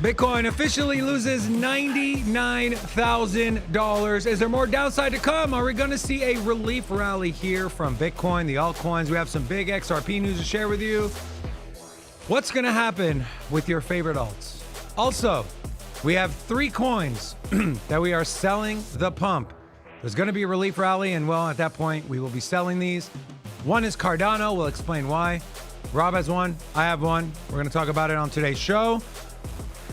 Bitcoin officially loses $99,000. Is there more downside to come? Are we going to see a relief rally here from Bitcoin, the altcoins? We have some big XRP news to share with you. What's going to happen with your favorite alts? Also, we have 3 coins that we are selling the pump. There's going to be a relief rally, and well, at that point, we will be selling these. One is Cardano. We'll explain why. Rob has one. I have one. We're going to talk about it on today's show.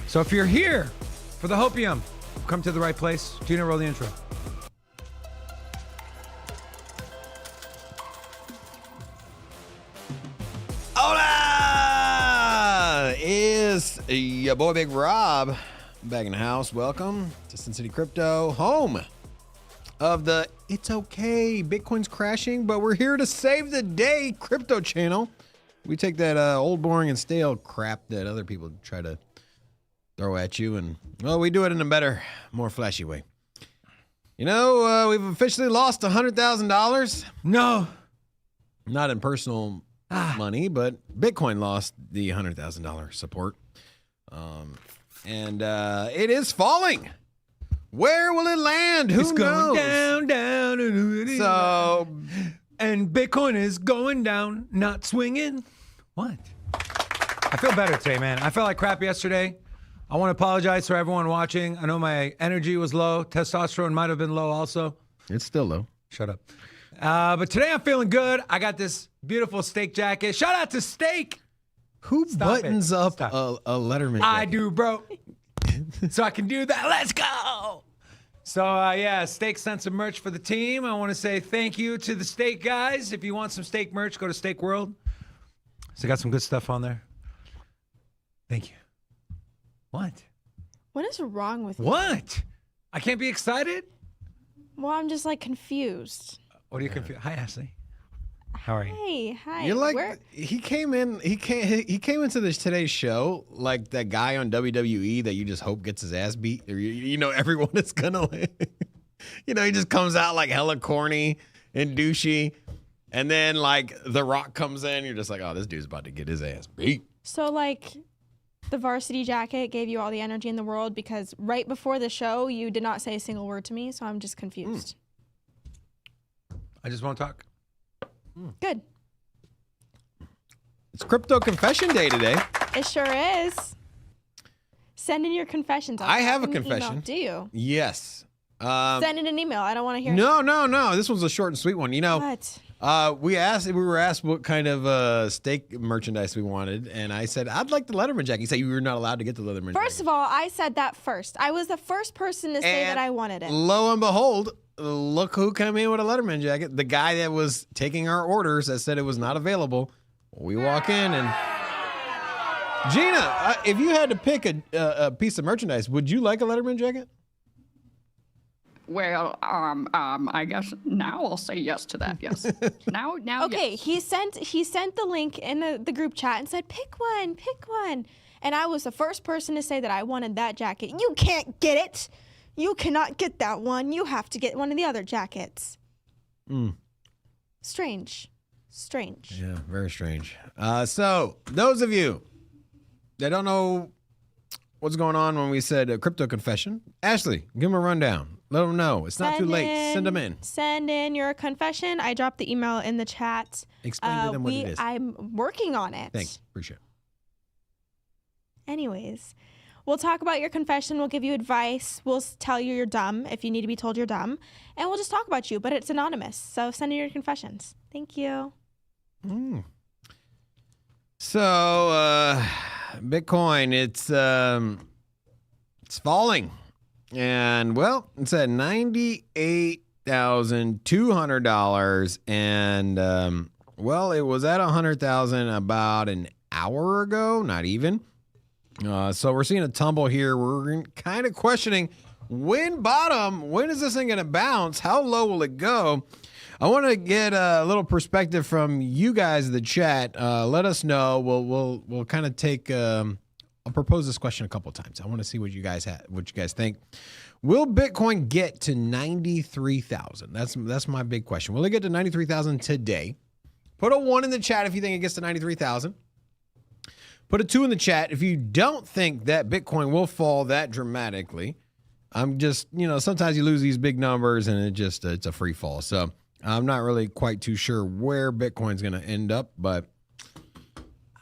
So if you're here for the Hopium, come to the right place. Gina, roll the intro. Hola! Is your boy Big Rob back in the house. Welcome to Sin City Crypto, home of the It's Okay, Bitcoin's crashing, but we're here to save the day crypto channel. We take that old, boring, and stale crap that other people try to throw at you, and well, we do it in a better, more flashy way. You know, we've officially lost $100,000. No. Not in personal money, but Bitcoin lost the $100,000 support. And it is falling. Where will it land? Who knows? Going down, down. So, and Bitcoin is going down, not swinging. What? I feel better today, man. I felt like crap yesterday. I want to apologize for everyone watching. I know my energy was low. Testosterone might have been low also. it's still low. Shut up. But today I'm feeling good. I got this beautiful steak jacket. Shout out to Steak. Who buttons up Stop. a Letterman I jacket? do, bro. So I can do that. Let's go. So, yeah, Steak sent some merch for the team. I want to say thank you to the Steak guys. If you want some Steak merch, go to Steak World. So got some good stuff on there. Thank you. What? What is wrong with you? What? I can't be excited? Well, I'm just like confused. What are you confused? Hi, Ashley. How are you? Hey, hi. You're like Where- he came into this today's show like that guy on WWE that you just hope gets his ass beat, or you know everyone is gonna win. You know, he just comes out like hella corny and douchey, and then like The Rock comes in, you're just like, oh, this dude's about to get his ass beat. So like the varsity jacket gave you all the energy in the world because right before the show you did not say a single word to me, so I'm just confused. I just want to talk. Good. It's Crypto Confession Day today. It sure is. Send in your confessions. I have a Send an email. confession. Do you? Yes. Send in an email. I don't want to hear it. No. This one's a short and sweet one. You know, What? we were asked what kind of steak merchandise we wanted, and I said I'd like the Letterman jacket. You said you were not allowed to get the Letterman jacket. First of all, I said that first. I was the first person to say that I wanted it. Lo and behold, look who came in with a Letterman jacket. The guy that was taking our orders that said it was not available. We walk in and Gina, if you had to pick a piece of merchandise, would you like a Letterman jacket? Well, I guess now I'll say yes to that. Yes. Now. Okay, Yes. he sent the link in the group chat and said, pick one. And I was the first person to say that I wanted that jacket. You can't get it. You cannot get that one. You have to get one of the other jackets. Strange. Yeah, very strange. So, those of you that don't know what's going on when we said Crypto Confession, Ashley, give them a rundown. Let them know. It's not too late. Send them in. Send in your confession. I dropped the email in the chat. Explain to them what it is. I'm working on it. Thanks. Appreciate it. Anyways, we'll talk about your confession. We'll give you advice. We'll tell you you're dumb if you need to be told you're dumb. And we'll just talk about you, but it's anonymous. So send in your confessions. Thank you. So, Bitcoin, it's falling. And, well, it's at $98,200. And, well, it was at $100,000 about an hour ago, not even. So we're seeing a tumble here. We're kind of questioning when is this thing going to bounce? How low will it go? I want to get a little perspective from you guys in the chat. Let us know. We'll kind of take. I'll propose this question a couple times. I want to see what you guys think. Will Bitcoin get to 93,000? That's my big question. Will it get to 93,000 today? Put a 1 in the chat if you think it gets to 93,000. Put a 2 in the chat if you don't think that Bitcoin will fall that dramatically. I'm just, sometimes you lose these big numbers and it's a free fall. So I'm not really quite too sure where Bitcoin's going to end up, but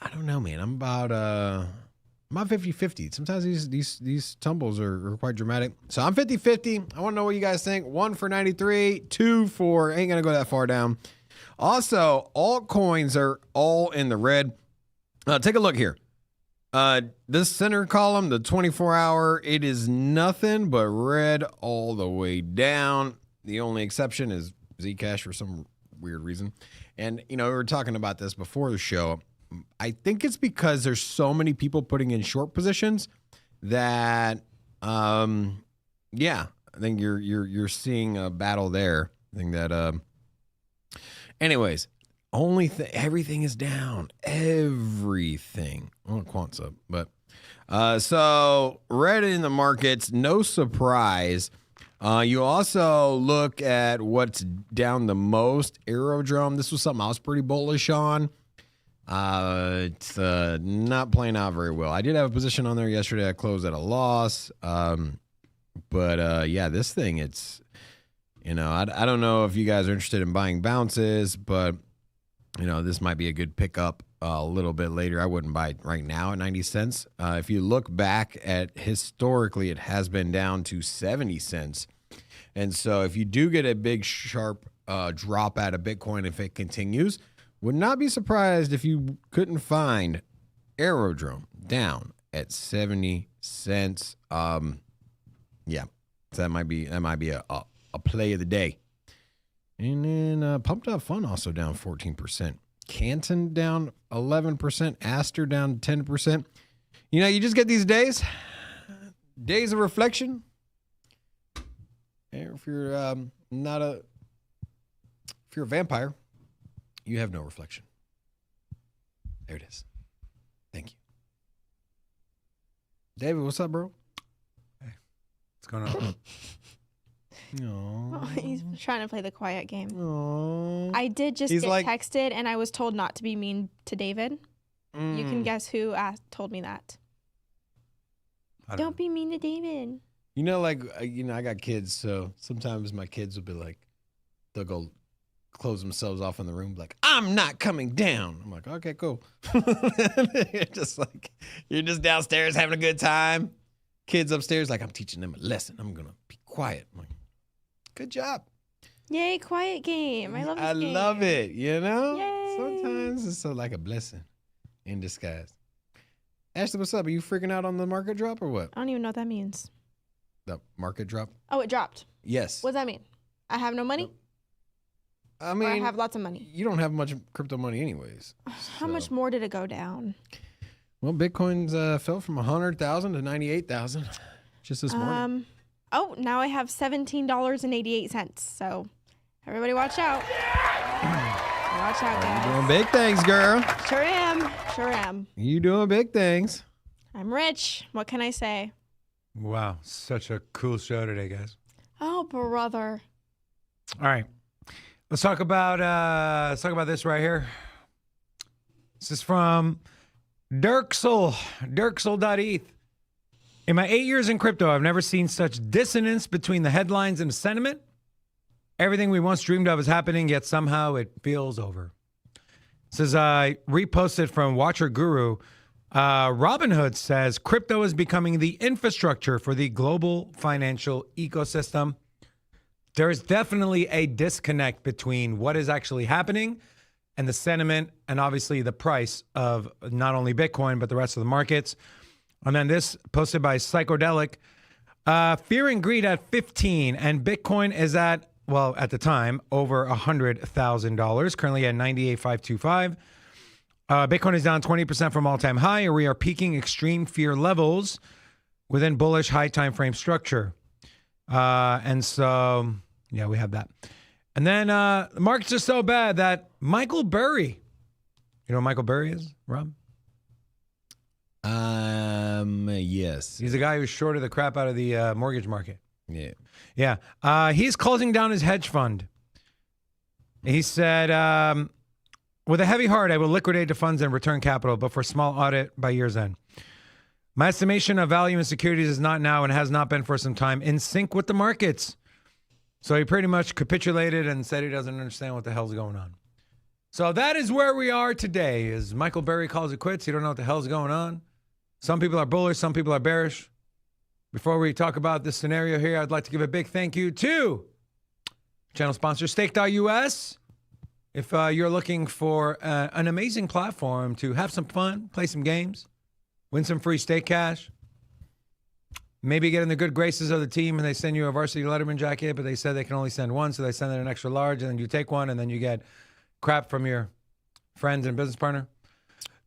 I don't know, man. I'm about 50-50. Sometimes these tumbles are quite dramatic. So I'm 50-50. I want to know what you guys think. 1 for 93, 2 for ain't going to go that far down. Also, altcoins are all in the red. Take a look here. This center column, the 24-hour, it is nothing but red all the way down. The only exception is Zcash for some weird reason. And, we were talking about this before the show. I think it's because there's so many people putting in short positions that, I think you're seeing a battle there. I think that, anyways, everything is down. Everything. Well, quant's up, but so red in the markets, no surprise. You also look at what's down the most. Aerodrome. This was something I was pretty bullish on. It's not playing out very well. I did have a position on there yesterday. I closed at a loss. But this thing, it's, I don't know if you guys are interested in buying bounces, but this might be a good pickup a little bit later. I wouldn't buy it right now at 90 cents. If you look back at historically, it has been down to 70 cents. And so if you do get a big sharp drop out of Bitcoin, if it continues, would not be surprised if you couldn't find Aerodrome down at 70 cents. So that might be a play of the day. And then Pumped Up Fun also down 14%. Canton down 11%. Aster down 10%. You just get these days of reflection. And if you're if you're a vampire, you have no reflection. There it is. Thank you. David, what's up, bro? Hey, what's going on? Oh, he's trying to play the quiet game. Aww. I did just get texted, and I was told not to be mean to David. You can guess who told me that. Don't be mean to David. I got kids, so sometimes my kids will be like, they'll go close themselves off in the room, like, I'm not coming down. I'm like, okay, cool. You're just downstairs having a good time. Kids upstairs, like, I'm teaching them a lesson. I'm going to be quiet. I'm like, good job. Yay, quiet game. I love this game. I love it, Yay. Sometimes it's like a blessing in disguise. Ashley, what's up? Are you freaking out on the market drop or what? I don't even know what that means. The market drop? Oh, it dropped. Yes. What does that mean? I have no money? I mean, or I have lots of money. You don't have much crypto money anyways. How much more did it go down? Well, Bitcoin's fell from 100,000 to 98,000 just this morning. Oh, now I have $17.88. So everybody watch out. Watch out, guys. You're doing big things, girl. Sure am. Sure am. You doing big things. I'm rich. What can I say? Wow, such a cool show today, guys. Oh, brother. All right. Let's talk about this right here. This is from Dirksel, Dirksel.eth. In my 8 years in crypto, I've never seen such dissonance between the headlines and the sentiment. Everything we once dreamed of is happening, yet somehow it feels over. This is reposted from Watcher Guru. Robinhood says crypto is becoming the infrastructure for the global financial ecosystem. There is definitely a disconnect between what is actually happening and the sentiment and obviously the price of not only Bitcoin, but the rest of the markets. And then this posted by Psychodelic, fear and greed at 15 and Bitcoin is at the time, over $100,000, currently at 98,525. Bitcoin is down 20% from all-time high, and we are peaking extreme fear levels within bullish high time frame structure. And so, yeah, we have that. And then the markets are so bad that Michael Burry, you know what Michael Burry is, Rob? Yes. He's the guy who shorted the crap out of the mortgage market. Yeah. Yeah. He's closing down his hedge fund. He said, With a heavy heart, I will liquidate the funds and return capital, but for small audit by year's end. My estimation of value in securities is not now and has not been for some time in sync with the markets. So he pretty much capitulated and said he doesn't understand what the hell's going on. So that is where we are today. As Michael Burry calls it quits, you don't know what the hell's going on. Some people are bullish, some people are bearish. Before we talk about this scenario here, I'd like to give a big thank you to channel sponsor Stake.us. If you're looking for an amazing platform to have some fun, play some games, win some free stake cash, maybe get in the good graces of the team and they send you a varsity Letterman jacket, but they said they can only send one, so they send it an extra large, and then you take one, and then you get crap from your friends and business partner.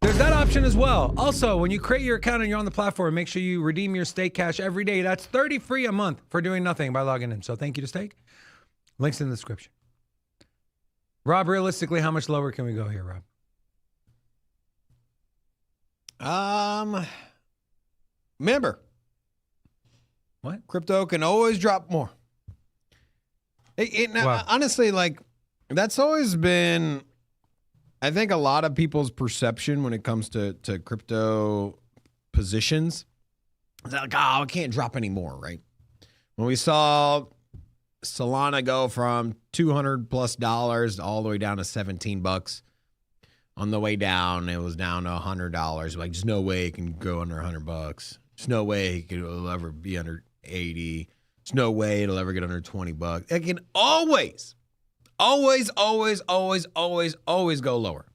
There's that option as well. Also, when you create your account and you're on the platform, make sure you redeem your stake cash every day. That's 30 free a month for doing nothing by logging in. So thank you to Stake. Links in the description. Rob, realistically, how much lower can we go here, Rob? Remember, What? crypto can always drop more. Wow. Honestly, like, that's always been, I think, a lot of people's perception when it comes to crypto positions. It's like, oh, it can't drop anymore, right? When we saw Solana go from $200+ all the way down to $17. On the way down, it was down to $100. Like, there's no way it can go under $100. There's no way it'll ever be under 80. There's no way it'll ever get under $20. It can always go lower,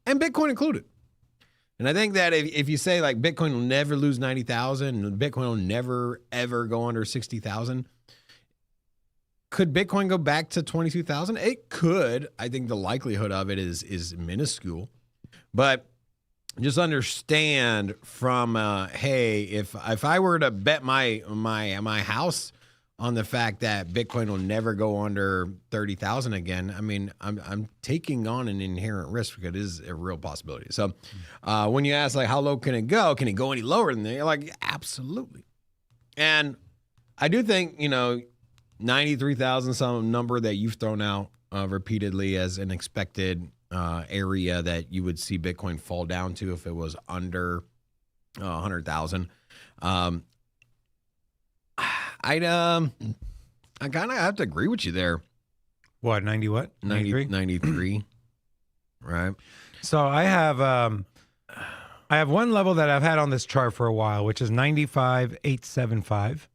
and Bitcoin included. And I think that if you say like Bitcoin will never lose 90,000, and Bitcoin will never ever go under 60,000, could Bitcoin go back to 22,000? It could. I think the likelihood of it is minuscule, but just understand from hey, if I were to bet my house on the fact that Bitcoin will never go under 30,000 again, I mean, I'm taking on an inherent risk because it is a real possibility. So when you ask like how low can it go any lower than that? You're like, absolutely. And I do think, 93,000, some number that you've thrown out repeatedly as an expected area that you would see Bitcoin fall down to if it was under 100,000. I kind of have to agree with you there. What, 90 what? 93. Right. So I have one level that I've had on this chart for a while, which is 95,875.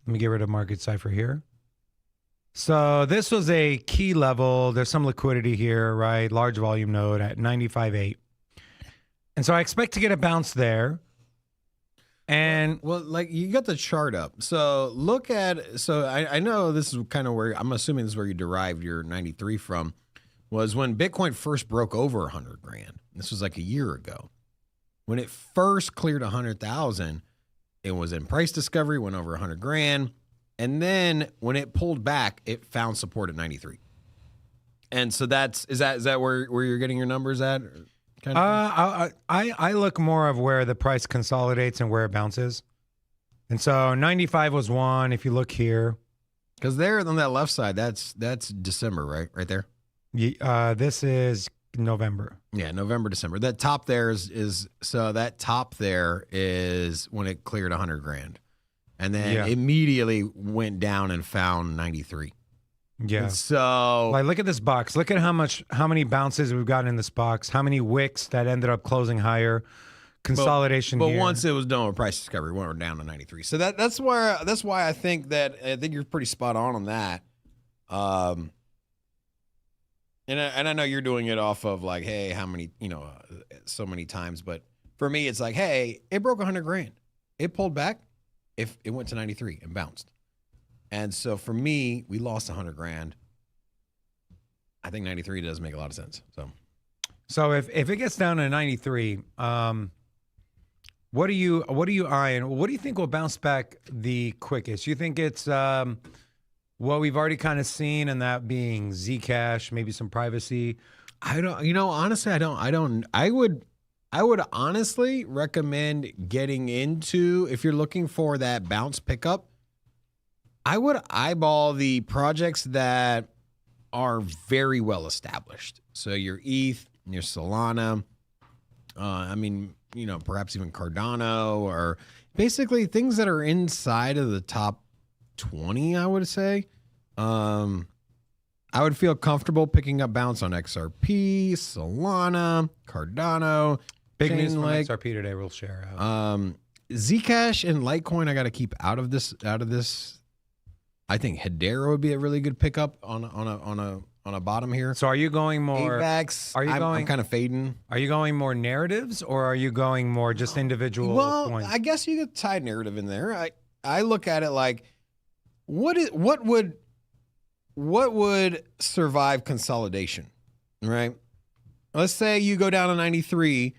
Let me get rid of market cipher here. So this was a key level. There's some liquidity here, right? Large volume node at 95.8. And so I expect to get a bounce there. And well, like you got the chart up. So look at, so I know this is kind of where, I'm assuming this is where you derived your 93 from, was when Bitcoin first broke over 100 grand. This was like a year ago. When it first cleared 100,000, it was in price discovery, went over 100 grand. And then when it pulled back, it found support at 93. And so is that where you're getting your numbers at? Kind of? I look more of where the price consolidates and where it bounces. And so 95 was one. If you look here, because there on that left side, that's December, right? Right there. This is November. Yeah, November, December. That top there is that top there is when it cleared 100 grand, and then immediately went down and found 93. Yeah. And so, like, look at this box. Look at how many bounces we've gotten in this box. How many wicks that ended up closing higher. Consolidation. But here. once it was done with price discovery, we went down to 93. So that's why I think you're pretty spot on that. And I know you're doing it off of like, hey, how many, so many times. But for me, it's like, hey, it broke 100 grand. It pulled back. If it went to 93 and bounced. And so for me, we lost 100 grand. I think 93 does make a lot of sense. So if it gets down to 93, what are you eyeing? What do you think will bounce back the quickest? You think it's what we've already kind of seen, and that being Zcash, maybe some privacy? I don't, honestly, I would honestly recommend getting into, if you're looking for that bounce pickup, I would eyeball the projects that are very well established. So your ETH, your Solana, perhaps even Cardano, or basically things that are inside of the top 20, I would say. I would feel comfortable picking up bounce on XRP, Solana, Cardano. Big news from Chainlink. XRP today. We'll share out. Zcash and Litecoin, I got to keep out of this. I think Hedera would be a really good pickup on a bottom here. So are you going more? AVAX. I'm kind of fading. Are you going more narratives, or are you going more just individual coins? I guess you could tie narrative in there. I look at it like, what would survive consolidation, right? Let's say you go down to 93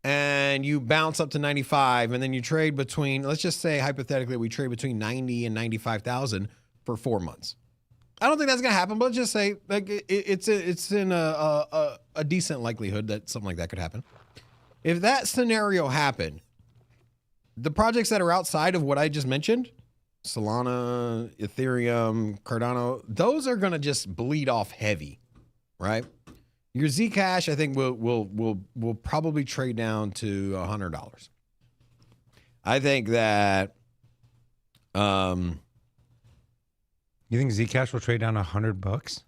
and you bounce up to 95, and then you trade between, let's just say hypothetically we trade between 90 and 95,000 for 4 months. I don't think that's gonna happen, but let's just say like it's in a decent likelihood that something like that could happen. If that scenario happened, the projects that are outside of what I just mentioned, Solana, Ethereum, Cardano, those are gonna just bleed off heavy, right? Your Zcash, I think, will probably trade down to $100. I think that. You think Zcash will trade down $100?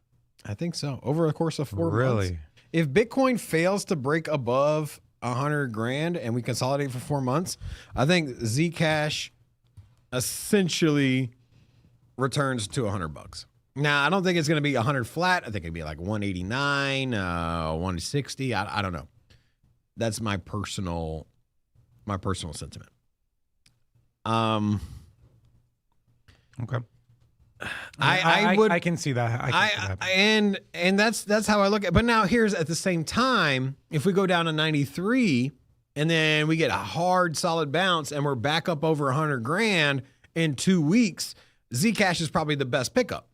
I think so. Over the course of 4 months. Really? If Bitcoin fails to break above 100 grand and we consolidate for 4 months, I think Zcash essentially returns to $100. Now, I don't think it's going to be 100 flat. I think it'd be like 189, 160. I don't know. That's my personal sentiment. Okay. I can see that. And that's how I look at it. But now here's at the same time, if we go down to 93 and then we get a hard solid bounce and we're back up over 100 grand in 2 weeks, Zcash is probably the best pickup.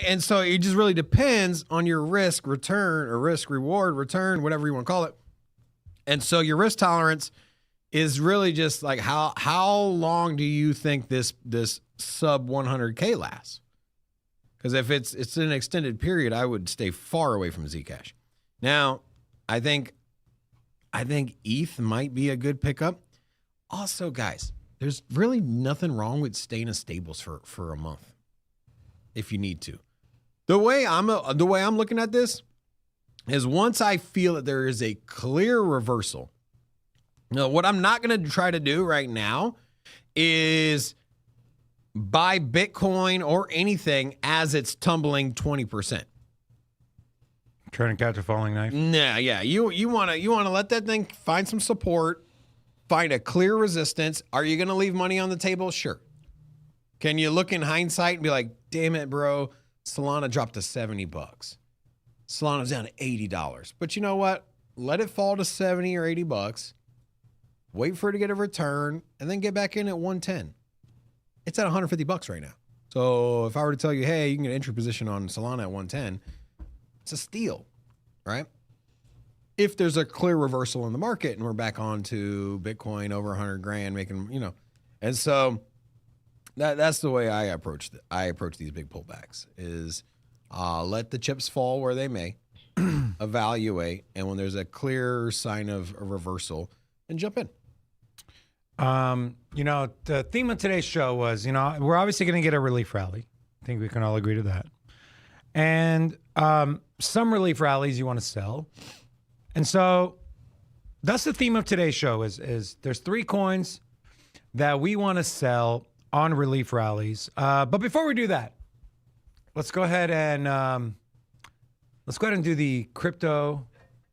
And so it just really depends on your risk return or risk reward return, whatever you want to call it. And so your risk tolerance is really just like how long do you think this sub 100K lasts? Because if it's an extended period, I would stay far away from Zcash. Now, I think ETH might be a good pickup. Also, guys, there's really nothing wrong with staying in stables for a month if you need to. The way I'm looking at this is once I feel that there is a clear reversal. Now, what I'm not going to try to do right now is buy Bitcoin or anything as it's tumbling 20%. Trying to catch a falling knife. Nah, yeah. You want to let that thing find some support, find a clear resistance. Are you going to leave money on the table? Sure. Can you look in hindsight and be like, damn it, bro, Solana dropped to $70. Solana's down to $80. But you know what? Let it fall to 70 or $80. Wait for it to get a return and then get back in at 110. It's at $150 right now. So if I were to tell you, hey, you can get an entry position on Solana at 110, it's a steal, right? If there's a clear reversal in the market and we're back on to Bitcoin over 100 grand making, and so that's the way I approach these big pullbacks is let the chips fall where they may, evaluate, and when there's a clear sign of a reversal, then jump in. The theme of today's show was, we're obviously going to get a relief rally. I think we can all agree to that. And some relief rallies you want to sell. And so that's the theme of today's show is there's 3 coins that we want to sell on relief rallies. But before we do that, let's go ahead and do the crypto.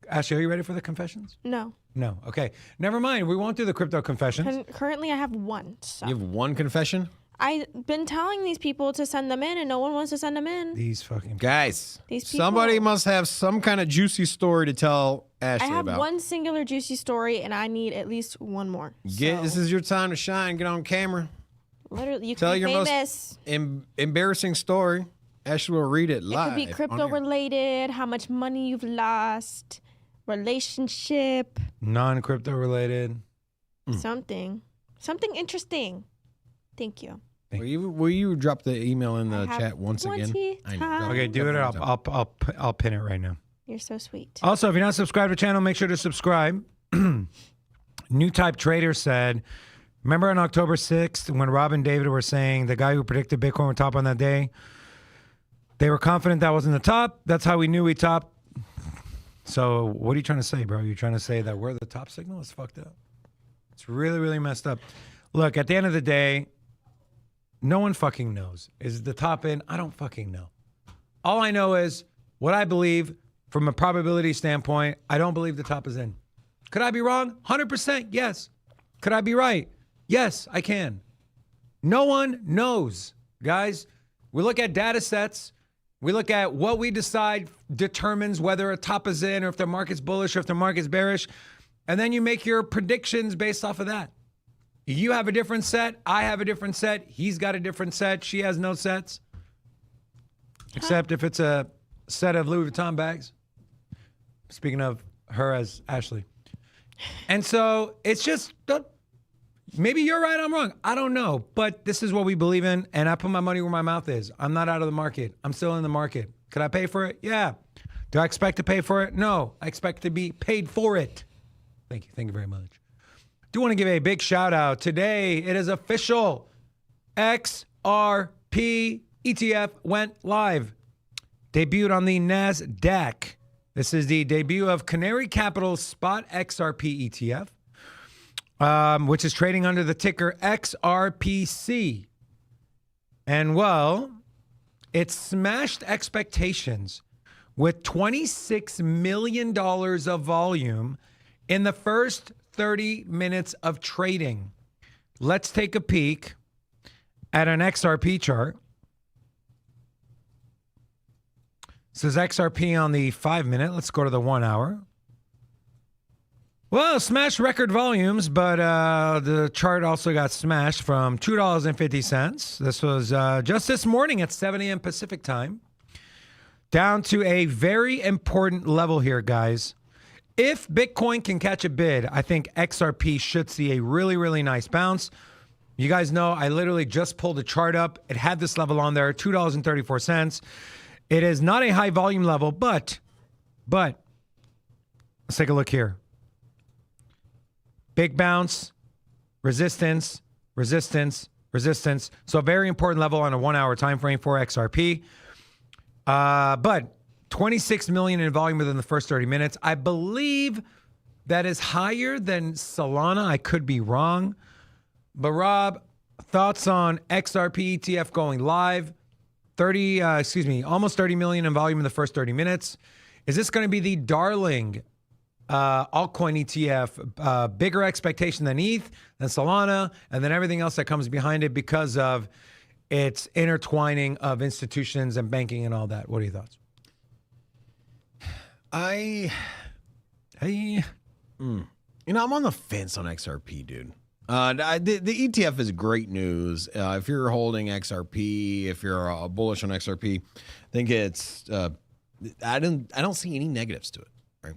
Ashley, are you ready for the confessions? No. No. Okay. Never mind. We won't do the crypto confessions. Currently, I have one. So. You have one confession? I've been telling these people to send them in, and no one wants to send them in. These fucking guys. These people, somebody must have some kind of juicy story to tell Ashley about. I have one singular juicy story, and I need at least one more. This is your time to shine. Get on camera. Literally, you tell can be your famous. most embarrassing story. Ashley will read it live. It could be crypto related, how much money you've lost, relationship, non-crypto related, something interesting. Thank you. Will you drop the email in the I have chat once again? 20 I know. Drop Okay, it. do it. Drop I'll pin it right now. You're so sweet. Also, if you're not subscribed to the channel, make sure to subscribe. New Type Trader said, remember on October 6th when Rob and David were saying the guy who predicted Bitcoin would top on that day? They were confident that wasn't the top. That's how we knew we topped. So what are you trying to say, bro? You're trying to say that we're the top signal? It's fucked up. It's really, really messed up. Look, at the end of the day, no one fucking knows. Is the top in? I don't fucking know. All I know is what I believe from a probability standpoint. I don't believe the top is in. Could I be wrong? 100% yes. Could I be right? Yes, I can. No one knows, guys. We look at data sets. We look at what we decide determines whether a top is in or if the market's bullish or if the market's bearish. And then you make your predictions based off of that. You have a different set. I have a different set. He's got a different set. She has no sets. Except if it's a set of Louis Vuitton bags. Speaking of her as Ashley. And so it's just, maybe you're right, I'm wrong. I don't know. But this is what we believe in. And I put my money where my mouth is. I'm not out of the market. I'm still in the market. Could I pay for it? Yeah. Do I expect to pay for it? No. I expect to be paid for it. Thank you. Thank you very much. Do want to give a big shout out. Today, it is official. XRP ETF went live. Debuted on the NASDAQ. This is the debut of Canary Capital's Spot XRP ETF, which is trading under the ticker XRPC. And well, it smashed expectations with $26 million of volume in the first 30 minutes of trading. Let's take a peek at an XRP chart. This is XRP on the 5-minute. Let's go to the 1 hour. Well, smashed record volumes, but the chart also got smashed from $2.50. This was just this morning at 7 a.m. Pacific time. Down to a very important level here, guys. If Bitcoin can catch a bid, I think XRP should see a really, really nice bounce. You guys know I literally just pulled the chart up. It had this level on there, $2.34. It is not a high volume level, but let's take a look here. Big bounce, resistance, resistance, resistance. So a very important level on a 1 hour time frame for XRP. But 26 million in volume within the first 30 minutes. I believe that is higher than Solana. I could be wrong. But Rob, thoughts on XRP ETF going live? Almost 30 million in volume in the first 30 minutes. Is this going to be the darling altcoin ETF? Bigger expectation than ETH, than Solana, and then everything else that comes behind it because of its intertwining of institutions and banking and all that. What are your thoughts? I'm on the fence on XRP, dude. The ETF is great news. If you're holding XRP, if you're bullish on XRP, I think it's. I don't see any negatives to it. Right?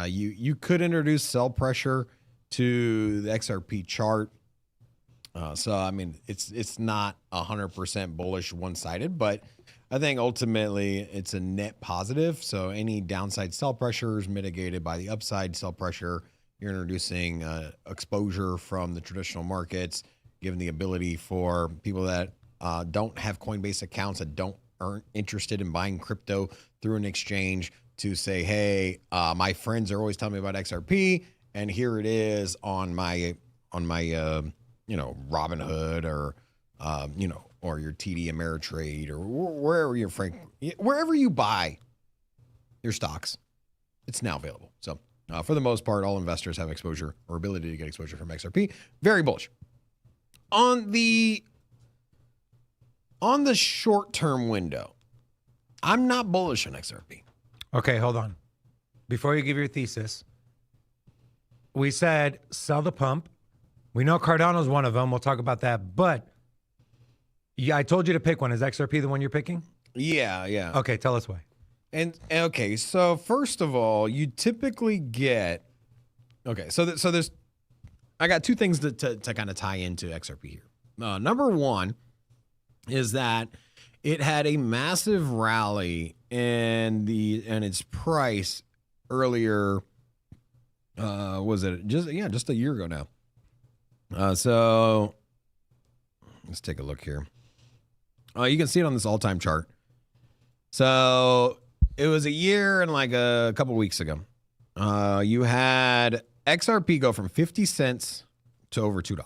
You could introduce sell pressure to the XRP chart. So I mean, it's not 100% bullish, one-sided, but I think ultimately it's a net positive. So any downside sell pressure is mitigated by the upside sell pressure. You're introducing exposure from the traditional markets, giving the ability for people that don't have Coinbase accounts, that aren't interested in buying crypto through an exchange, to say, hey, my friends are always telling me about XRP, and here it is on my Robinhood or or your TD Ameritrade or wherever you buy your stocks, it's now available. So. For the most part, all investors have exposure or ability to get exposure from XRP. Very bullish. On the short-term window, I'm not bullish on XRP. Okay, hold on. Before you give your thesis, we said sell the pump. We know Cardano's one of them. We'll talk about that. But yeah, I told you to pick one. Is XRP the one you're picking? Yeah. Okay, tell us why. And okay, so first of all, you typically get so there's I got two things to kind of tie into XRP here. Number one, is that it had a massive rally in its price earlier. Was it just a year ago now? So let's take a look here. You can see it on this all-time chart. So it was a year and like a couple weeks ago. You had XRP go from 50 cents to over $2.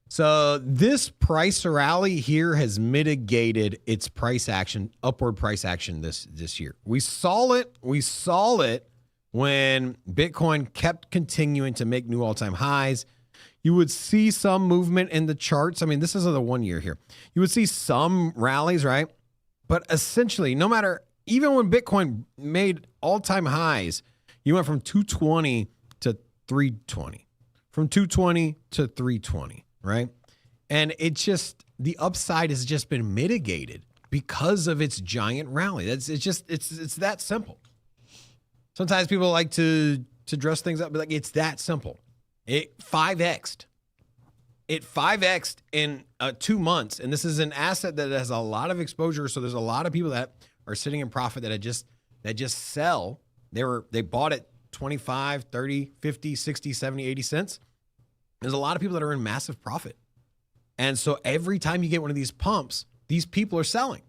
So this price rally here has mitigated its price action, upward price action this year. We saw it when Bitcoin kept continuing to make new all-time highs. You would see some movement in the charts. I mean, this is the 1 year here. You would see some rallies, right? But essentially, no matter, even when Bitcoin made all-time highs, you went from 220 to 320, from 220 to 320, right? And the upside has just been mitigated because of its giant rally. It's that simple. Sometimes people like to dress things up, but like it's that simple. It 5x'd. It 5x'd in 2 months, and this is an asset that has a lot of exposure. So there's a lot of people that are sitting in profit that just sell. They bought it 25, 30, 50, 60, 70, 80 cents. There's a lot of people that are in massive profit. And so every time you get one of these pumps, these people are selling.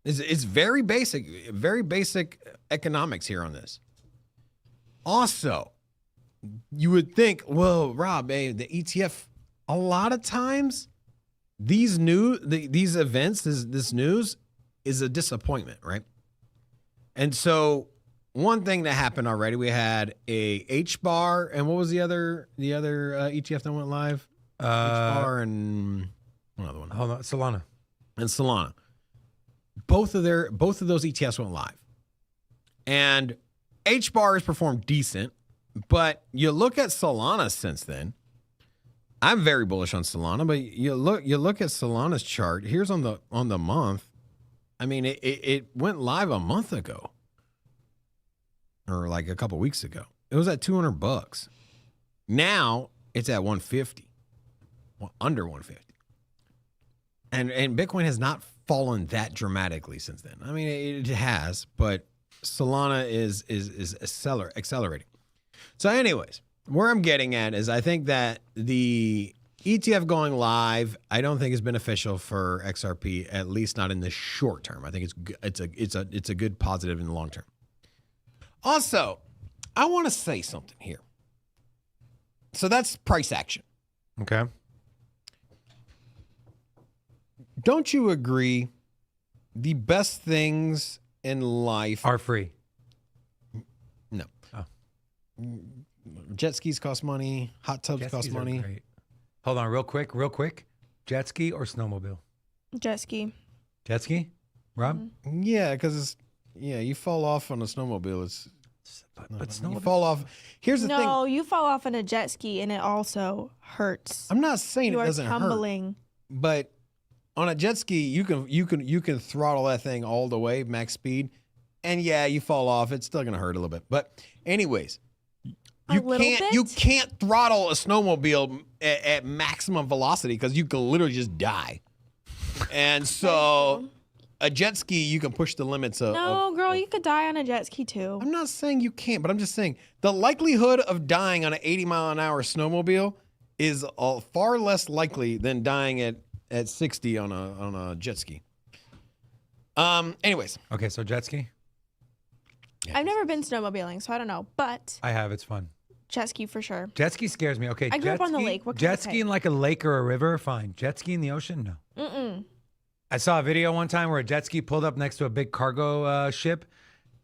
It's very basic economics here on this. Also, you would think, well, Rob, the ETF, a lot of times these events, this news is a disappointment, right? And so one thing that happened already, we had a HBAR, and what was the other ETF that went live? HBAR and another one. Hold on, Solana. And Solana. Both of those ETFs went live. And HBAR has performed decent, but you look at Solana since then. I'm very bullish on Solana, but you look at Solana's chart. Here's on the month. I mean, it went live a month ago, or like a couple weeks ago. It was at $200. Now it's at 150, under 150. And Bitcoin has not fallen that dramatically since then. I mean, it has, but Solana is accelerating. So anyways, where I'm getting at is I think that the ETF going live, I don't think is beneficial for XRP, at least not in the short term. I think it's a good positive in the long term. Also, I want to say something here. So that's price action. Okay. Don't you agree the best things in life Are free. No. Oh. Jet skis cost money. Hot tubs Jet cost skis are money. great. Hold on, real quick. Jet ski or snowmobile? Jet ski. Jet ski? Rob? Yeah, because you fall off on a snowmobile. But You snowmobile. fall off. Here's the thing. No, you fall off on a jet ski and it also hurts. I'm not saying You it are doesn't hurt, tumbling. but on a jet ski, you can throttle that thing all the way, max speed, and yeah, you fall off. It's still gonna hurt a little bit. But anyways, you can't throttle a snowmobile at maximum velocity because you could literally just die. And so a jet ski, you can push the limits of. No, girl, you could die on a jet ski too. I'm not saying you can't, but I'm just saying the likelihood of dying on an 80-mile-an-hour snowmobile is far less likely than dying at 60 on a jet ski. Anyways. Okay, so jet ski? Yeah. I've never been snowmobiling, so I don't know. But I have. It's fun. jet ski for sure. Jet ski scares me. Okay, I grew jet up on the ski- lake. What can jet I say? ski in like a lake or a river, fine. Jet ski in the ocean, no. Mm-mm. I saw a video one time where a jet ski pulled up next to a big cargo ship,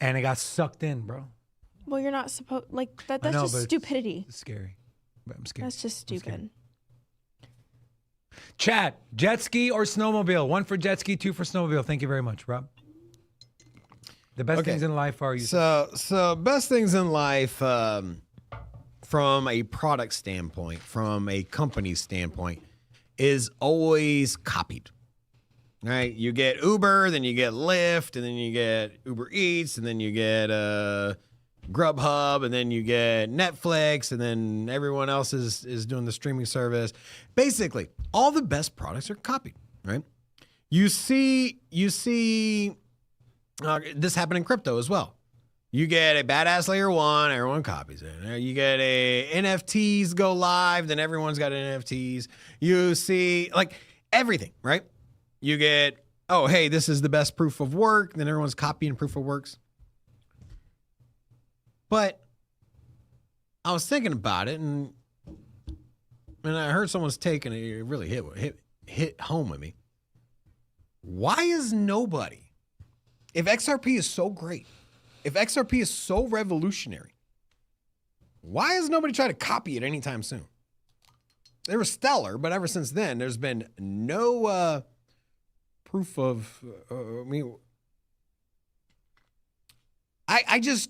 and it got sucked in, bro. Well, you're not supposed like that. I That's know, just but stupidity. It's scary. But I'm scared. That's just I'm scared. stupid. Chat, jet ski or snowmobile? 1 for jet ski, 2 for snowmobile. Thank you very much, Rob. The best Okay. things in life are you. So best things in life from a product standpoint, from a company standpoint, is always copied. Right? You get Uber, then you get Lyft, and then you get Uber Eats, and then you get Grubhub, and then you get Netflix, and then everyone else is doing the streaming service. Basically, all the best products are copied. right? You see this happen in crypto as well. You get a badass layer one, everyone copies it. You get a NFTs go live, then everyone's got NFTs. You see like everything, right? You get, oh, hey, this is the best proof of work. Then everyone's copying proof of works. But I was thinking about it, and I heard someone's take, and it really hit home with me. Why is nobody, if XRP is so great, if XRP is so revolutionary, why has nobody tried to copy it anytime soon? They were stellar, but ever since then, there's been no proof of. I just,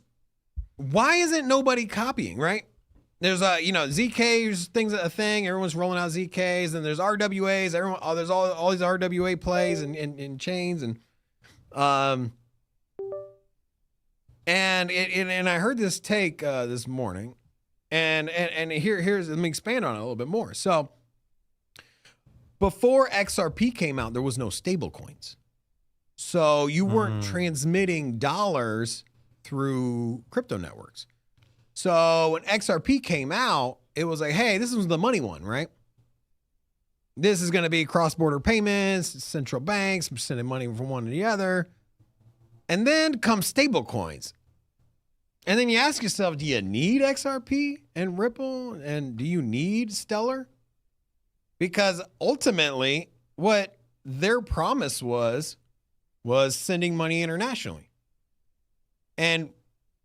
why isn't nobody copying? Right? There's ZKs things a thing. Everyone's rolling out ZKs, and there's RWAs. There's all these RWA plays and chains and And I heard this take this morning, and here's, let me expand on it a little bit more. So before XRP came out, there was no stable coins. So you weren't transmitting dollars through crypto networks. So when XRP came out, it was like, hey, this was the money one, right? This is going to be cross-border payments, central banks sending money from one to the other. And then come stable coins. And then you ask yourself, do you need XRP and Ripple? And do you need Stellar? Because ultimately, what their promise was sending money internationally. And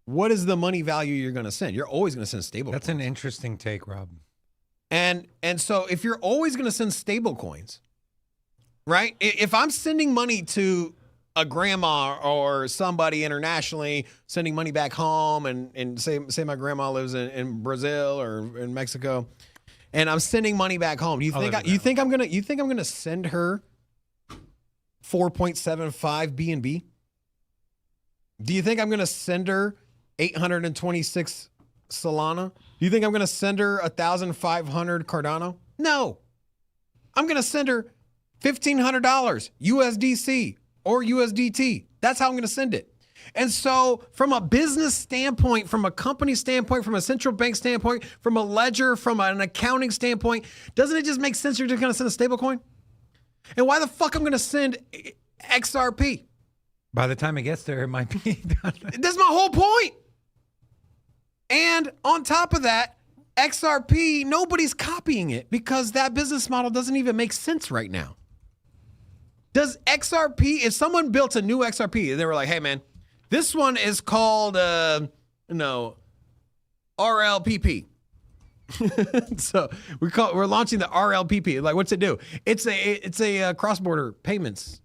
what is the money value you're going to send? You're always going to send stable That's coins. an interesting take, Rob. And so if you're always going to send stable coins, right? If I'm sending money to a grandma or somebody internationally, sending money back home, and say my grandma lives in Brazil or in Mexico, and I'm sending money back home. Do you think I'm gonna send her 4.75 BNB? Do you think I'm gonna send her 826 Solana? Do you think I'm gonna send her 1,500 Cardano? No. I'm gonna send her $1,500 USDC or USDT. That's how I'm gonna send it. And so from a business standpoint, from a company standpoint, from a central bank standpoint, from a ledger, from an accounting standpoint, doesn't it just make sense you're just gonna send a stable coin? And why the fuck I'm gonna send XRP? By the time it gets there, it might be done. That's my whole point. And on top of that, XRP, nobody's copying it because that business model doesn't even make sense right now. Does XRP, if someone built a new XRP and they were like, hey man, this one is called, RLPP. So we're launching the RLPP. Like, what's it do? It's a cross-border payments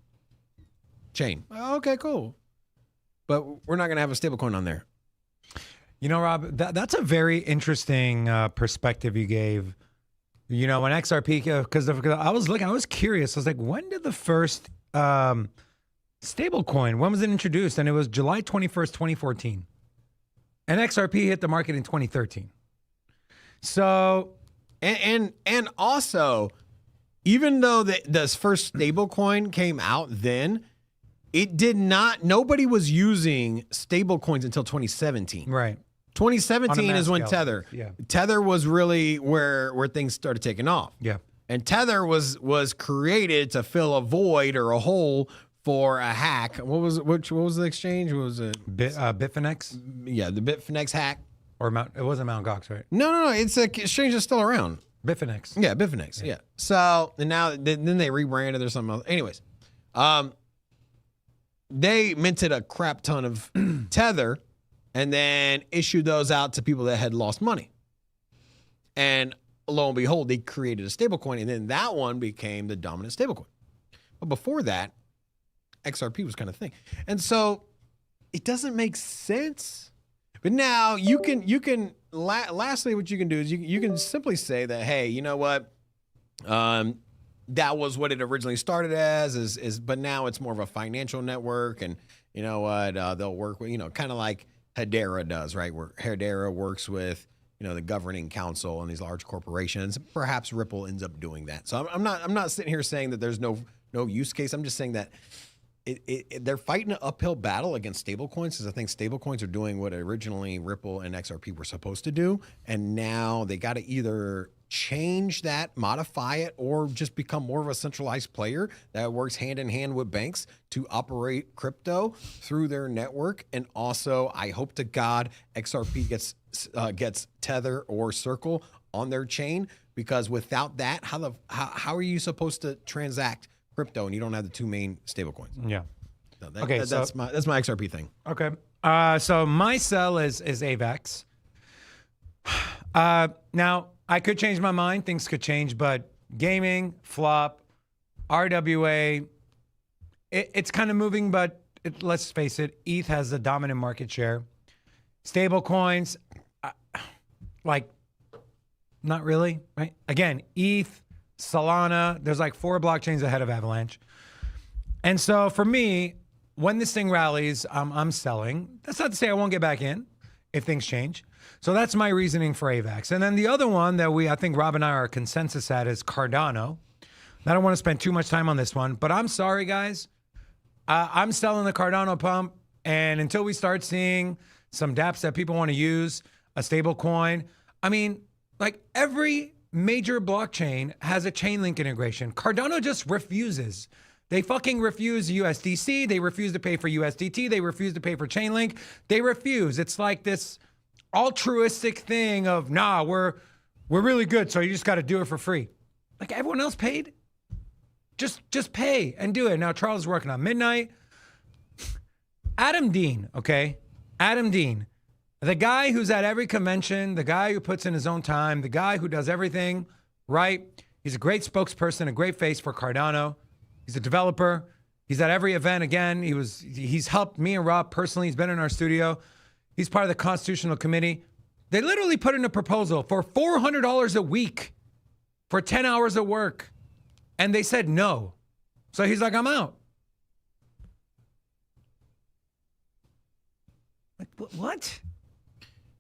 chain. Okay, cool. But we're not going to have a stablecoin on there. You know, Rob, that's a very interesting perspective you gave. You know, when XRP, because I was curious. I was like, when did the first stable coin, when was it introduced? And it was July 21st, 2014. And XRP hit the market in 2013. So, and also, even though this first stable coin came out then, it did not, nobody was using stable coins until 2017. right. 2017 is when scale. Tether. Yeah. Tether was really where things started taking off. Yeah. And Tether was created to fill a void or a hole for a hack. What was the exchange? What was it? Bitunix Yeah, the Bitunix hack. or it wasn't Mt. Gox, right? No, it's an exchange that's still around. Bitunix. Yeah, Bitunix. Yeah. So and now then they rebranded or something else. Anyways, they minted a crap ton of Tether and then issued those out to people that had lost money. And lo and behold, they created a stablecoin, and then that one became the dominant stablecoin. But before that, XRP was kind of thing. And so it doesn't make sense. But now you can lastly, what you can do is you can simply say that, hey, you know what? That was what it originally started as, but now it's more of a financial network, and you know what? They'll work with, kind of like Hedera does, right? Where Hedera works with, the governing council and these large corporations. Perhaps Ripple ends up doing that. So I'm not sitting here saying that there's no no use case. I'm just saying that they're fighting an uphill battle against stablecoins because I think stablecoins are doing what originally Ripple and XRP were supposed to do. And now they got to either change that, modify it, or just become more of a centralized player that works hand in hand with banks to operate crypto through their network. And also, I hope to God XRP gets Tether or Circle on their chain, because without that, how are you supposed to transact crypto and you don't have the two main stablecoins? Yeah. No, Okay, that's my XRP thing. Okay. So my sell is AVAX. Now I could change my mind. Things could change, but gaming, flop, RWA, it's kind of moving, but let's face it, ETH has the dominant market share. Stable coins, like, not really, right? Again, ETH, Solana, there's like 4 blockchains ahead of Avalanche. And so for me, when this thing rallies, I'm selling. That's not to say I won't get back in if things change. So that's my reasoning for AVAX. And then the other one that I think Rob and I are consensus at is Cardano. I don't want to spend too much time on this one, but I'm sorry, guys. I'm selling the Cardano pump. And until we start seeing some dApps that people want to use, a stable coin, I mean, like every major blockchain has a Chainlink integration. Cardano just refuses. They fucking refuse USDC. They refuse to pay for USDT. They refuse to pay for Chainlink. They refuse. It's like this altruistic thing of, nah, we're really good, so you just got to do it for free. Like everyone else paid. Just pay and do it. Now Charles is working on midnight. Adam Dean, okay? Adam Dean. The guy who's at every convention, the guy who puts in his own time, the guy who does everything right. He's a great spokesperson, a great face for Cardano. He's a developer. He's at every event. Again, he's helped me and Rob personally. He's been in our studio. He's part of the Constitutional Committee. They literally put in a proposal for $400 a week for 10 hours of work. And they said no. So he's like, I'm out. Like, what?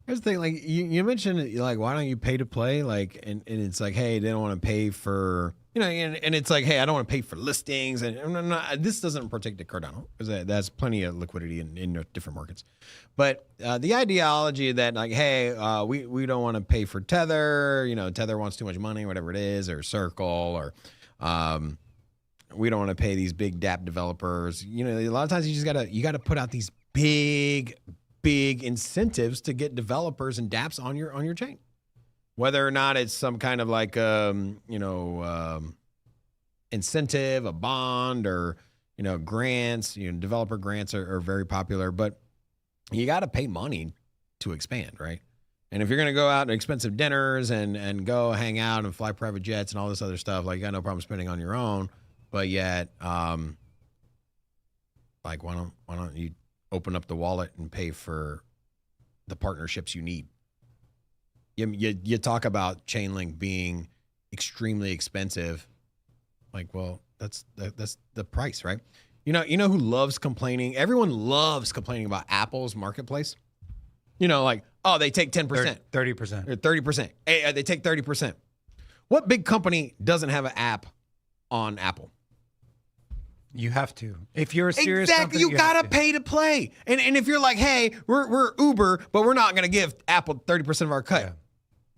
Here's the thing, like you mentioned, like, why don't you pay to play? Like, and it's like, hey, they don't want to pay for, you know, and it's like, hey, I don't want to pay for listings, and this doesn't protect the Cardano because that's plenty of liquidity in different markets. But the ideology that like, hey, we don't want to pay for Tether, you know, Tether wants too much money, whatever it is, or Circle, or we don't want to pay these big dApp developers. You know, a lot of times you gotta put out these big incentives to get developers and dApps on your chain, whether or not it's some kind of like incentive, a bond, or grants. Developer grants are very popular, but you got to pay money to expand, right? And if you're gonna go out to expensive dinners and go hang out and fly private jets and all this other stuff, like, you got no problem spending on your own, but yet like, why don't you open up the wallet and pay for the partnerships you need? You talk about Chainlink being extremely expensive. Like, well, that's the price, right? You know who loves complaining? Everyone loves complaining about Apple's marketplace. Like, oh, they take 10%. 30%. Or 30%. Hey, they take 30%. What big company doesn't have an app on Apple? You have to. If you're a serious exactly, company, you gotta pay to play. And if you're like, hey, we're Uber, but we're not gonna give Apple 30% of our cut. Yeah.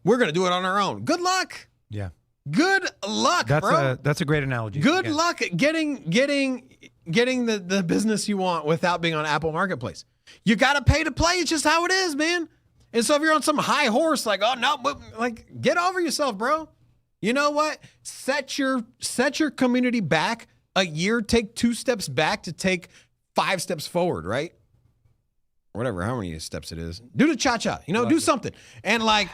We're gonna do it on our own. Good luck. Yeah. Good luck, bro. That's a great analogy. Good luck at getting the business you want without being on Apple Marketplace. You gotta pay to play. It's just how it is, man. And so if you're on some high horse, like, oh no, but like, get over yourself, bro. You know what? Set your community back a year, take 2 steps back to take 5 steps forward, right? Whatever, how many steps it is. Do the cha-cha, do something. And like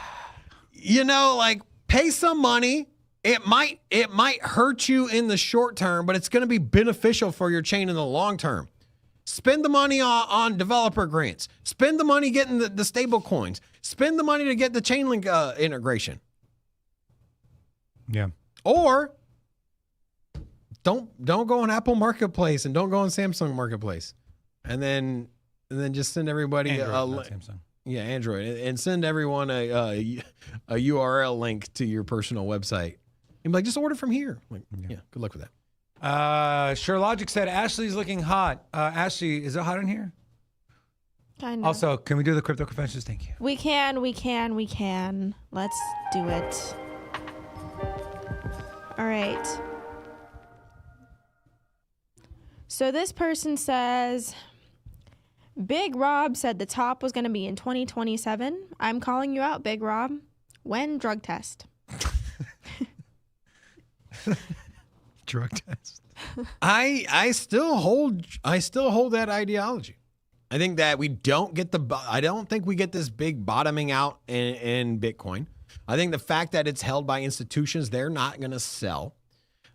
pay some money. It might hurt you in the short term, but it's going to be beneficial for your chain in the long term. Spend the money on developer grants. Spend the money getting the stable coins. Spend the money to get the Chainlink integration. Yeah. Or don't go on Apple Marketplace and don't go on Samsung Marketplace, and then just send everybody Android, a not Samsung. Yeah, Android, and send everyone a URL link to your personal website. And be like, just order from here. Like, yeah, good luck with that. Sure Logic said Ashley's looking hot. Ashley, is it hot in here? Kind of. Also, can we do the crypto confessions? Thank you. We can. Let's do it. All right. So this person says, Big Rob said the top was going to be in 2027. I'm calling you out, Big Rob. When? Drug test. Drug test. I still hold that ideology. I think that I don't think we get this big bottoming out in Bitcoin. I think the fact that it's held by institutions, they're not going to sell.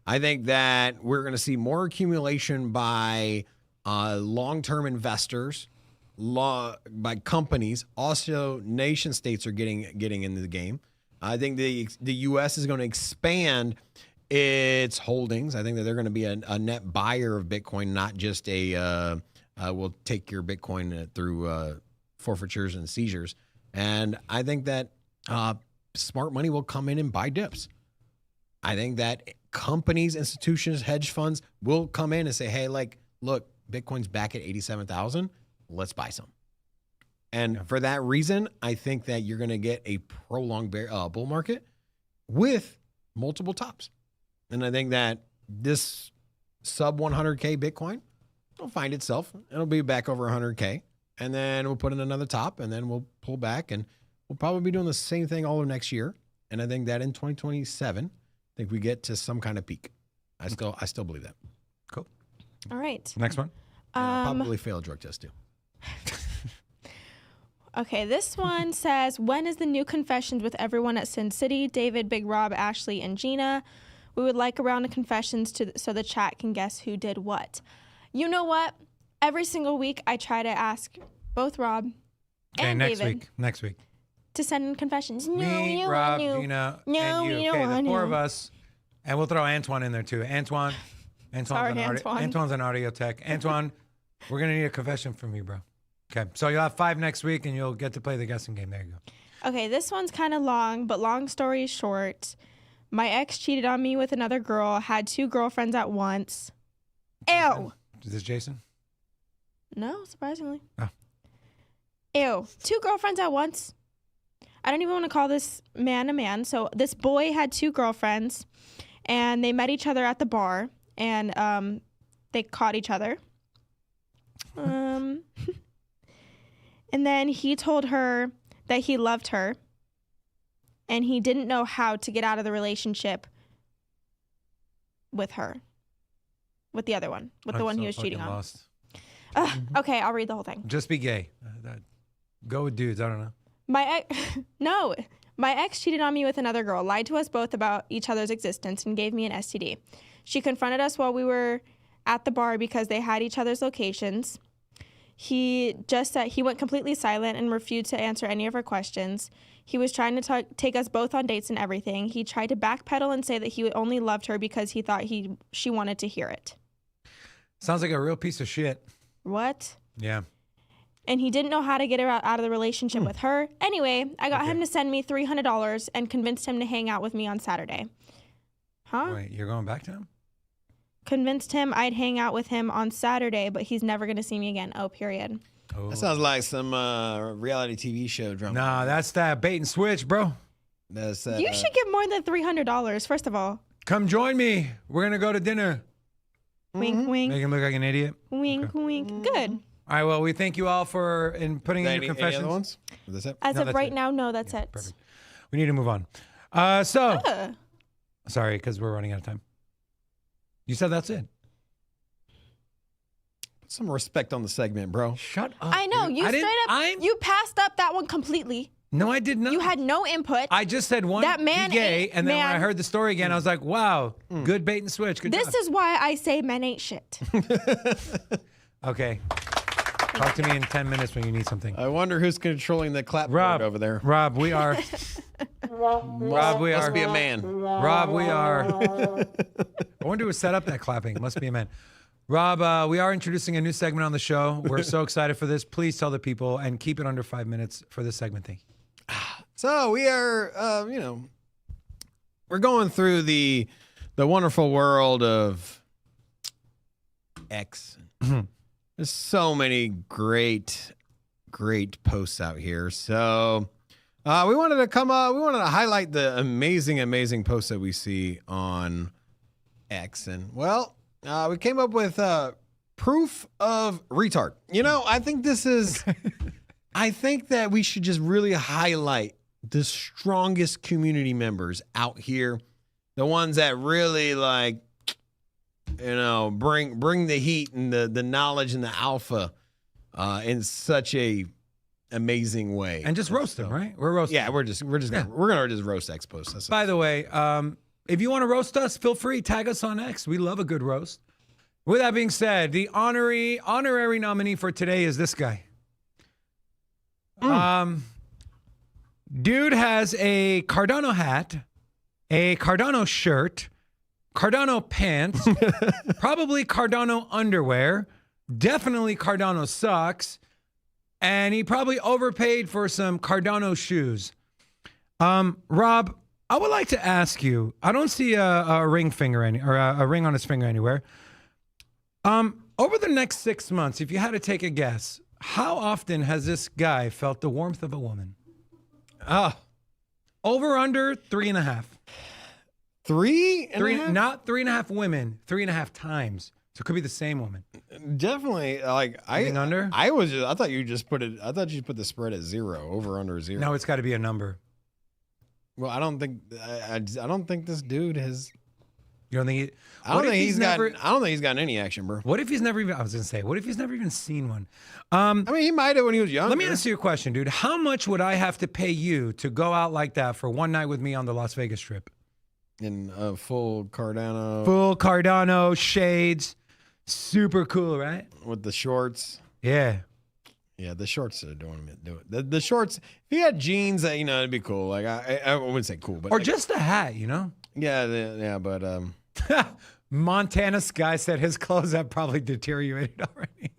I think that we're going to see more accumulation by long-term investors, by companies. Also, nation states are getting into the game. I think the U.S. is going to expand its holdings. I think that they're going to be a net buyer of Bitcoin, not just we'll take your Bitcoin through forfeitures and seizures. And I think that smart money will come in and buy dips. I think that companies, institutions, hedge funds will come in and say, hey, look, Bitcoin's back at 87,000. Let's buy some. And for that reason, I think that you're going to get a prolonged bull market with multiple tops. And I think that this sub 100K Bitcoin will find itself. It'll be back over 100K. And then we'll put in another top, and then we'll pull back, and we'll probably be doing the same thing all of next year. And I think that in 2027, I think we get to some kind of peak. I still believe that. Cool. All right. Next one. And I'll probably fail a drug test too. Okay, this one says, when is the new confessions with everyone at Sin City? David, Big Rob, Ashley, and Gina. We would like a round of confessions so the chat can guess who did what. You know what? Every single week I try to ask both Rob and David Next week. to send in confessions. No, Me, you Rob, want to. Gina, No, and you. we don't Okay, want the four to. of us. And we'll throw Antoine in there too. Antoine's Sorry, an Antoine. Antoine's an audio tech. Antoine, we're going to need a confession from you, bro. Okay, so you'll have 5 next week, and you'll get to play the guessing game. There you go. Okay, this one's kind of long, but long story short, my ex cheated on me with another girl, had 2 girlfriends at once. Ew. Is this Jason? No, surprisingly. Oh. Ew. 2 girlfriends at once. I don't even want to call this man a man. So this boy had 2 girlfriends, and they met each other at the bar, and they caught each other. And then he told her that he loved her, and he didn't know how to get out of the relationship with her, with the other one, with the one he was cheating on. Lost. Okay, I'll read the whole thing. Just be gay. Go with dudes. I don't know. My ex cheated on me with another girl, lied to us both about each other's existence, and gave me an STD. She confronted us while we were at the bar because they had each other's locations. He just said he went completely silent and refused to answer any of her questions. He was trying to take us both on dates and everything. He tried to backpedal and say that he only loved her because he thought she wanted to hear it. Sounds like a real piece of shit. What? Yeah. And he didn't know how to get her out of the relationship with her. Anyway, I got him to send me $300 and convinced him to hang out with me on Saturday. Huh? Wait, you're going back to him? Convinced him I'd hang out with him on Saturday, but he's never going to see me again. Oh, period. Oh. That sounds like some reality TV show drama. Nah, that's that bait and switch, bro. That's, You should get more than $300, first of all. Come join me. We're going to go to dinner. Wink, wink. Make him look like an idiot. Wink, wink. Good. All right, well, we thank you all for putting in your Any confessions. other ones? Is this it? As No, of that's right it. now, no, that's it. Perfect. We need to move on. Sorry, because we're running out of time. You said that's it. Put some respect on the segment, bro. Shut up. I know. dude. You I straight didn't- up, you passed up that one completely. No, I did not. You had no input. I just said one. That man be gay, ain't- and then when I man- heard the story again, I was like, "Wow, good bait and switch. Good This job." is why I say men ain't shit. Okay. Talk to me in 10 minutes when you need something. I wonder who's controlling the clapboard Rob over there. Rob, we are. Rob, we Must are. be a man. Rob, we are. I wonder who set up that clapping. Must be a man. Rob, we are introducing a new segment on the show. We're so excited for this. Please tell the people and keep it under 5 minutes for this segment. Thank you. So we are, we're going through the wonderful world of X. There's so many great posts out here. So we wanted to highlight the amazing posts that we see on X. And well, we came up with proof of retard. You know, I think this is, I think that we should just really highlight the strongest community members out here. The ones that really like, you know, bring the heat and the knowledge and the alpha in such a amazing way. And just roast them, right? We're roasting. Yeah, we're gonna just roast X posts. By the way, if you want to roast us, feel free, tag us on X. We love a good roast. With that being said, the honorary nominee for today is this guy. Dude has a Cardano hat, a Cardano shirt, Cardano pants, probably Cardano underwear, definitely Cardano socks, and he probably overpaid for some Cardano shoes. Rob, I would like to ask you, I don't see a ring finger a ring on his finger anywhere. Over the next 6 months, if you had to take a guess, how often has this guy felt the warmth of a woman? Over under 3.5. 3.5? Not 3.5 women, 3.5 times. So it could be the same woman. Definitely. Like under? I thought you just put the spread at 0, over under 0. No, it's got to be a number. Well, I don't think this dude has. You don't think I don't think he's gotten any action, bro. What if he's never even? I was gonna say, what if he's never even seen one? I mean, he might have when he was younger. Let me ask you a question, dude. How much would I have to pay you to go out like that for one night with me on the Las Vegas Strip? In full Cardano. Full Cardano shades, super cool, right? With the shorts. Yeah. Yeah, the shorts are doing it. The shorts. If he had jeans, you know, it'd be cool. Like I wouldn't say cool, but or like, just a hat, you know? Yeah, but Montana Sky said his clothes have probably deteriorated already.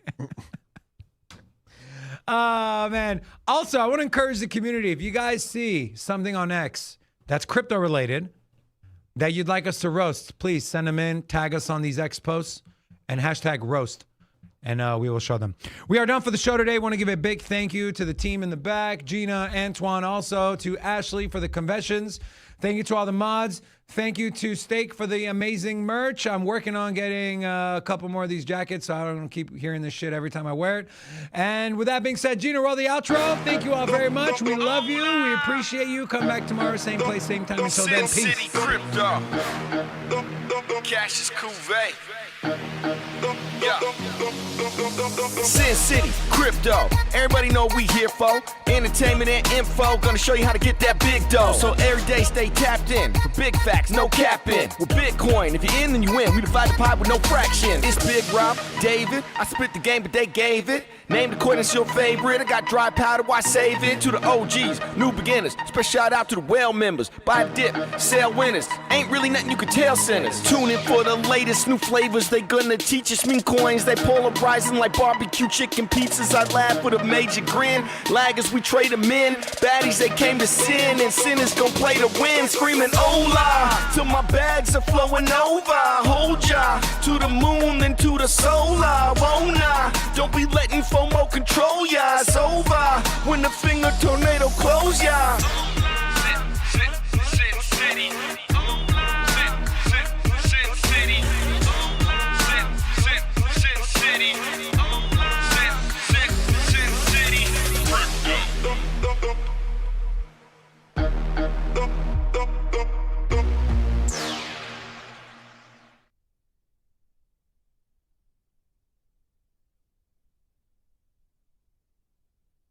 Oh, man. Also, I want to encourage the community. If you guys see something on X that's crypto related that you'd like us to roast, please send them in, tag us on these X posts, and hashtag roast, and we will show them. We are done for the show today. Want to give a big thank you to the team in the back, Gina, Antoine, also to Ashley for the conventions. Thank you to all the mods. Thank you to Steak for the amazing merch. I'm working on getting a couple more of these jackets, so I don't keep hearing this shit every time I wear it. And with that being said, Gina, roll the outro. Thank you all very much. We love you. We appreciate you. Come back tomorrow, same place, same time. Until then, peace. City crypto. Cash is Cuvée. Yeah. Sin City crypto. Everybody know we here for entertainment and info. Gonna show you how to get that big dough. So every day stay tapped in for big facts, no capping. With Bitcoin, if you're in, then you win. We divide the pie with no fraction. It's Big Rob, David. I split the game, but they gave it. Name the coin that's your favorite. I got dry powder, why save it? To the OGs, new beginners. Special shout out to the well members. Buy the dip, sell winners. Ain't really nothing you can tell sinners. Tune in for the latest new flavors. They gonna teach us mean coins. They polarizing like barbecue chicken pizzas. I laugh with a major grin. Laggers, we trade them in. Baddies, they came to sin. And sinners gon' play to win. Screaming hola till my bags are flowing over. Hold ya to the moon, then to the solar. Won't I? Don't be letting FOMO control ya. It's over when the finger tornado close ya.